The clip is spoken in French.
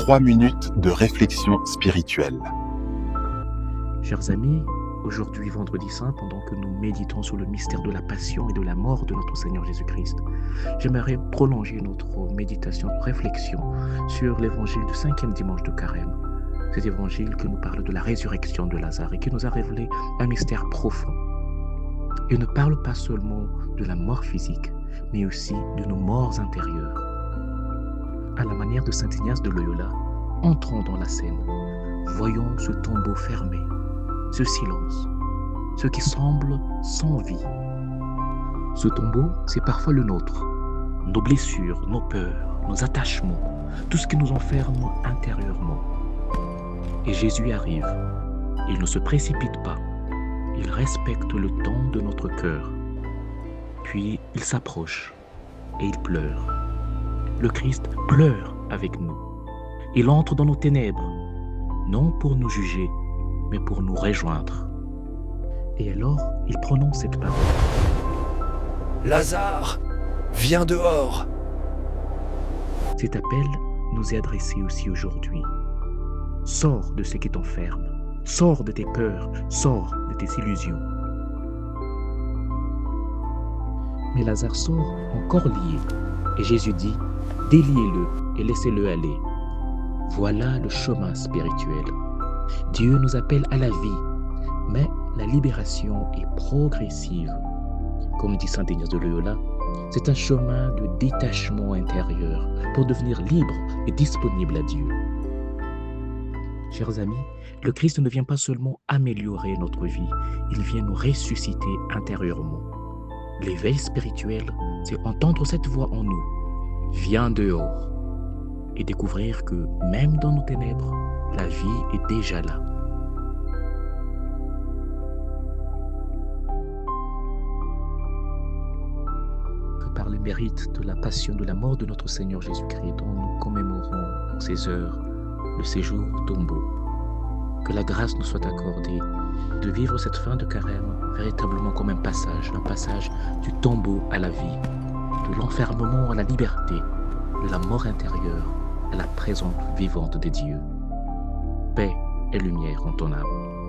3 minutes de réflexion spirituelle. Chers amis, aujourd'hui vendredi saint, pendant que nous méditons sur le mystère de la passion et de la mort de notre Seigneur Jésus-Christ, j'aimerais prolonger notre méditation, réflexion sur l'évangile du 5e dimanche de Carême. Cet évangile qui nous parle de la résurrection de Lazare et qui nous a révélé un mystère profond. Il ne parle pas seulement de la mort physique, mais aussi de nos morts intérieures. À la manière de saint Ignace de Loyola, entrons dans la scène, voyons ce tombeau fermé, ce silence, ce qui semble sans vie. Ce tombeau, c'est parfois le nôtre, nos blessures, nos peurs, nos attachements, tout ce qui nous enferme intérieurement. Et Jésus arrive. Il ne se précipite pas. Il respecte le temps de notre cœur. Puis il s'approche et il pleure. Le Christ pleure avec nous. Il entre dans nos ténèbres, non pour nous juger, mais pour nous rejoindre. Et alors, il prononce cette parole. Lazare, viens dehors. Cet appel nous est adressé aussi aujourd'hui. Sors de ce qui t'enferme, sors de tes peurs, sors de tes illusions. Mais Lazare sort encore lié, et Jésus dit, déliez-le et laissez-le aller. Voilà le chemin spirituel. Dieu nous appelle à la vie, mais la libération est progressive. Comme dit saint Ignace de Loyola, c'est un chemin de détachement intérieur pour devenir libre et disponible à Dieu. Chers amis, le Christ ne vient pas seulement améliorer notre vie, il vient nous ressusciter intérieurement. L'éveil spirituel, c'est entendre cette voix en nous. Viens dehors et découvrir que même dans nos ténèbres, la vie est déjà là. Que par le mérite de la passion, de la mort de notre Seigneur Jésus-Christ, dont nous commémorons en ces heures le séjour au tombeau, que la grâce nous soit accordée de vivre cette fin de carême véritablement comme un passage du tombeau à la vie, de l'enfermement à la liberté, de la mort intérieure à la présence vivante de Dieu. Paix et lumière en ton âme.